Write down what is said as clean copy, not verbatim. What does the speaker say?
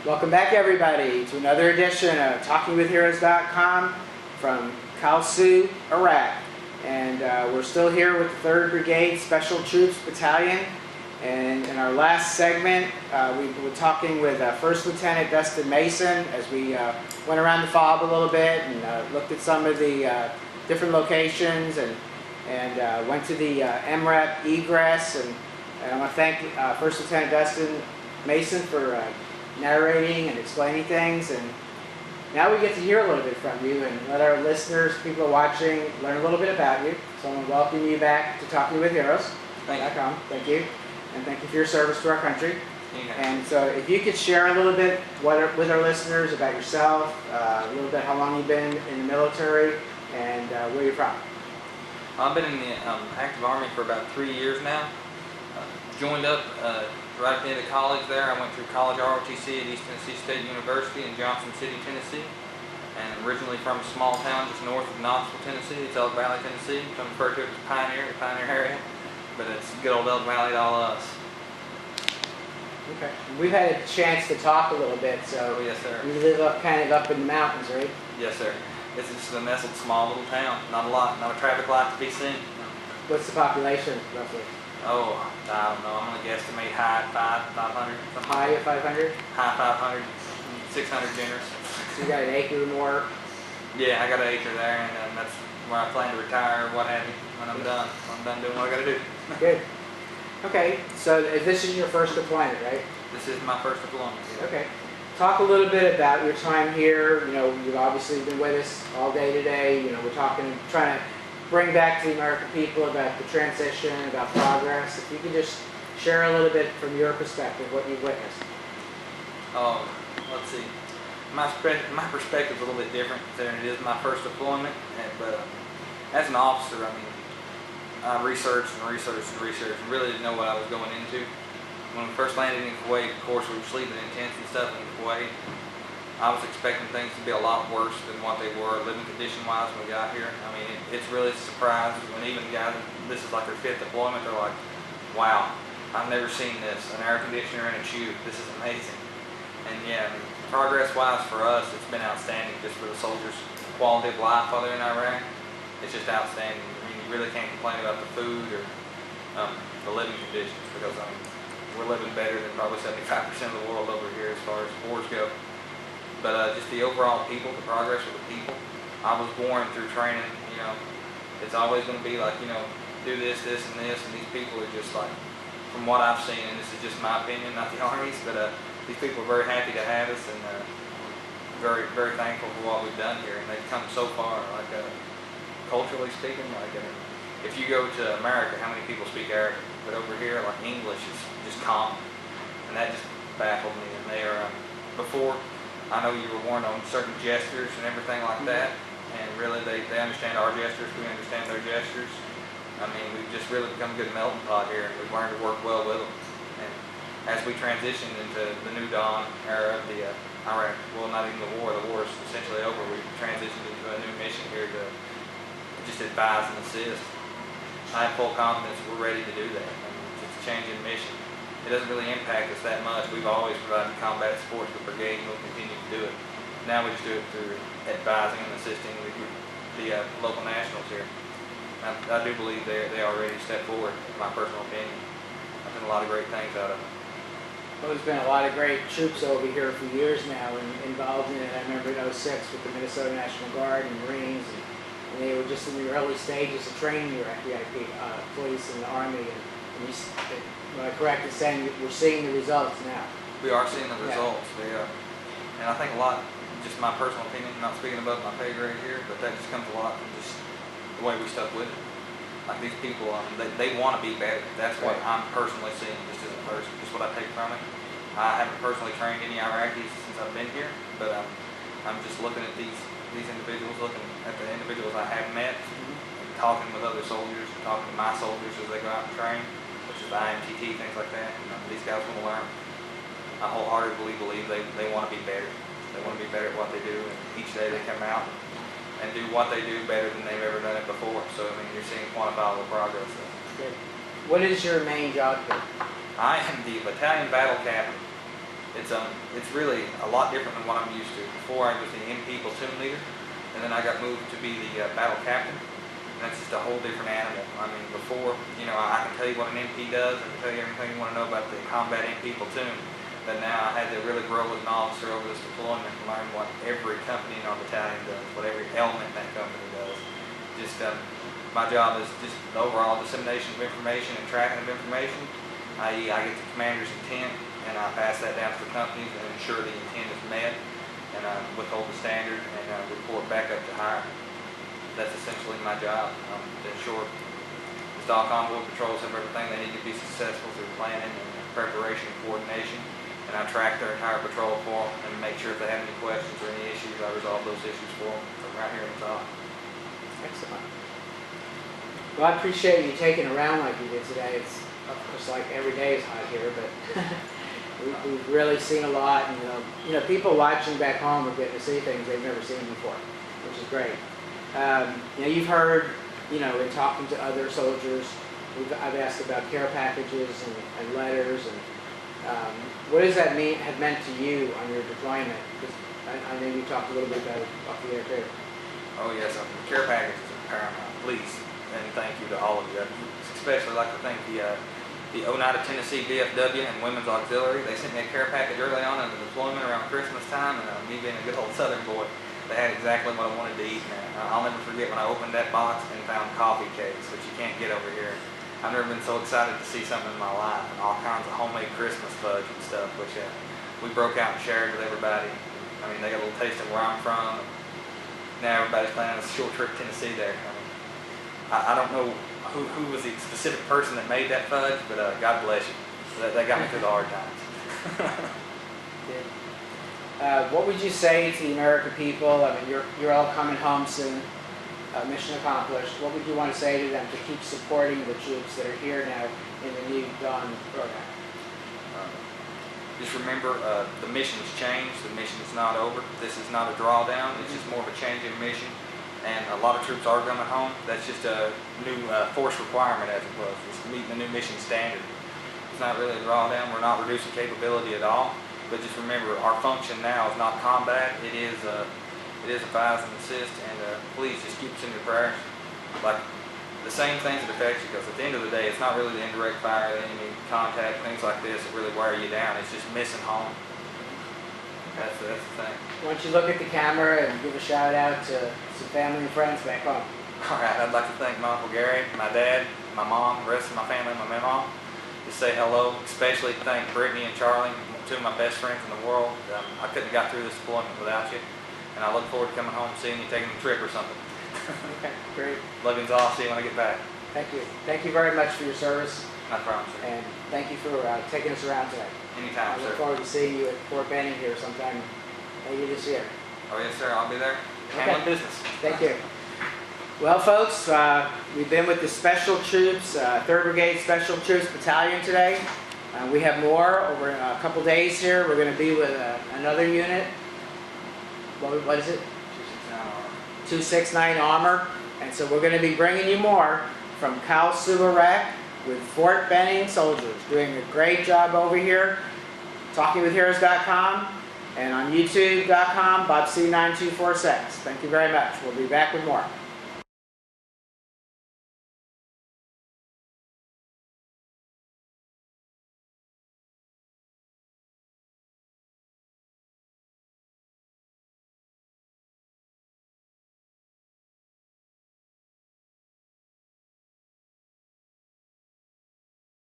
Welcome back, everybody, to another edition of TalkingWithHeroes.com from Kalsu, Iraq. And we're still here with the 3rd Brigade Special Troops Battalion. And in our last segment, we were talking with 1st Lieutenant Dustin Mason as we went around the FOB a little bit and looked at some of the different locations and went to the MREP egress. And I want to thank 1st Lieutenant Dustin Mason for narrating and explaining things, and now we get to hear a little bit from you and let our listeners, people watching, learn a little bit about you. So I want to welcome you back to TalkingWithHeroes.com. Thank you, and thank you for your service to our country. And so if you could share a little bit with our listeners about yourself, a little bit how long you've been in the military, and where you're from. I've been in the active Army for about 3 years now. Joined up right at the end of college there. I went through college ROTC at East Tennessee State University in Johnson City, Tennessee. And originally from a small town just north of Knoxville, Tennessee. It's Elk Valley, Tennessee. Some refer to it as Pioneer, the Pioneer area. But it's good old Elk Valley to all of us. Okay. We've had a chance to talk a little bit, so yes, sir. You live kind of up in the mountains, right? Yes, sir. It's just a nestled small little town. Not a lot, not a traffic light to be seen. What's the population, roughly? Oh, I don't know. I'm going to guesstimate high at 500. High at 500? High 500, 600 generous. So you got an acre or more? Yeah, I got an acre there, and that's where I plan to retire or what have you when I'm done. I'm done doing what I got to do. Good. Okay, so this is your first deployment, right? This is my first deployment. Yeah. Okay. Talk a little bit about your time here. You know, you've obviously been with us all day today. You know, we're trying to bring back to the American people about the transition, about progress. If you could just share a little bit from your perspective what you've witnessed. Oh, let's see. My perspective is a little bit different considering it is my first deployment. But as an officer, I mean, I researched and really didn't know what I was going into. When we first landed in Kuwait, of course, we were sleeping in tents and stuff in Kuwait. I was expecting things to be a lot worse than what they were, living condition-wise, when we got here. I mean, it's really a surprise when even guys, this is like their 5th deployment, they're like, wow, I've never seen this, an air conditioner and a tube, this is amazing. And yeah, I mean, progress-wise for us, it's been outstanding just for the soldiers' quality of life while they're in Iraq. It's just outstanding. I mean, you really can't complain about the food or the living conditions because I mean, we're living better than probably 75% of the world over here as far as wars go. But just the overall people, the progress of the people. I was born through training, you know, it's always going to be like, you know, do this, this, and this, and these people are just like, from what I've seen, and this is just my opinion, not the Army's, but these people are very happy to have us and very, very thankful for what we've done here. And they've come so far, like culturally speaking, like if you go to America, how many people speak Arabic? But over here, like English is just common. And that just baffled me. And they are, before, I know you were warned on certain gestures and everything like that, and really they understand our gestures, we understand their gestures. I mean, we've just really become a good melting pot here, and we've learned to work well with them. And as we transition into the new dawn era of the Iraq, well, not even the war is essentially over. We've transitioned into a new mission here to just advise and assist. I have full confidence we're ready to do that. I mean, it's a change in mission. It doesn't really impact us that much. We've always provided combat support to the brigade and we'll continue to do it. Now we just do it through advising and assisting the local nationals here. I do believe they are ready to step forward, in my personal opinion. I've done a lot of great things out of it. Well, there's been a lot of great troops over here for years now and involved in it. I remember in 06 with the Minnesota National Guard and Marines, and they were just in the early stages of training your VIP police and the Army. Am I correct in saying we're seeing the results now? We are seeing the results. Yeah. And I think a lot, just my personal opinion, not speaking above my pay grade here, but that just comes a lot from just the way we stuck with it. Like these people, they want to be better. That's what I'm personally seeing just as a person, just what I take from it. I haven't personally trained any Iraqis since I've been here, but I'm just looking at these individuals, looking at the individuals I have met, and talking with other soldiers, talking to my soldiers as they go out and train, which is the IMTT, things like that. These guys want to learn. I wholeheartedly believe they want to be better. They want to be better at what they do, and each day they come out and do what they do better than they've ever done it before. So, I mean, you're seeing quantifiable progress there. Good. What is your main job here? I am the battalion battle captain. it's really a lot different than what I'm used to. Before I was the MP platoon leader, and then I got moved to be the battle captain. And that's just a whole different animal. I mean, before, I can tell you what an MP does, I can tell you everything you want to know about the combat MP platoon. But now I had to really grow as an officer over this deployment and learn what every company in our battalion does, what every element in that company does. Just my job is just the overall dissemination of information and tracking of information, i.e. I get the commander's intent and I pass that down to the companies and ensure the intent is met, and withhold the standard and report back up to higher. That's essentially my job, to ensure the stock convoy patrols have everything they need to be successful through planning and preparation and coordination. And I track their entire patrol for them and make sure if they have any questions or any issues, I resolve those issues for them from right here in the top. Excellent. Well, I appreciate you taking a round like you did today. It's, of course, like every day is hot here, but we've really seen a lot. And, people watching back home are getting to see things they've never seen before, which is great. You've heard, in talking to other soldiers, I've asked about care packages and letters, and what does that have meant to you on your deployment? Because I know you talked a little bit about it off the air too. Oh yes, the care packages are paramount. Please, and thank you to all of you. I'd especially like to thank the Oneida, Tennessee VFW and Women's Auxiliary. They sent me a care package early on in the deployment around Christmas time, and me being a good old Southern boy, they had exactly what I wanted to eat. And I'll never forget when I opened that box and found coffee cakes, which you can't get over here. I've never been so excited to see something in my life, and all kinds of homemade Christmas fudge and stuff, which we broke out and shared with everybody. I mean, they got a little taste of where I'm from. Now everybody's planning a short trip to Tennessee there. I don't know who was the specific person that made that fudge, but God bless you. That got me through the hard times. What would you say to the American people? I mean, you're all coming home soon. Mission accomplished. What would you want to say to them to keep supporting the troops that are here now in the new Dawn program? Just remember, the mission's changed. The mission's not over. This is not a drawdown. It's just more of a change in mission. And a lot of troops are coming home. That's just a new force requirement, as it was. It's meeting the new mission standard. It's not really a drawdown. We're not reducing capability at all. But just remember, our function now is not combat. It is advise and assist, and please just keep us in your prayers. Like the same things that affect you, because at the end of the day, it's not really the indirect fire, the enemy contact, things like this that really wear you down. It's just missing home. That's the thing. Why don't you look at the camera and give a shout out to some family and friends back home? All right, I'd like to thank my Uncle Gary, my dad, my mom, the rest of my family, my mama. Just say hello, especially thank Brittany and Charlie, two of my best friends in the world. I couldn't have got through this deployment without you. And I look forward to coming home and seeing you, taking a trip or something. Okay, great. Love you all. See you when I get back. Thank you. Thank you very much for your service. No problem, sir. And thank you for taking us around today. Anytime, I look sir. forward to seeing you at Fort Benning here sometime maybe this year. Oh, yes, sir. I'll be there. Handling business. Thank you. Well, folks, we've been with the Special Troops, 3rd Brigade Special Troops Battalion today. We have more over a couple days here. We're going to be with another unit. What is it? 269 Armor. And so we're going to be bringing you more from Kalsu, Iraq with Fort Benning soldiers doing a great job over here. TalkingWithHeroes.com and on YouTube.com, BobC9246. Thank you very much. We'll be back with more.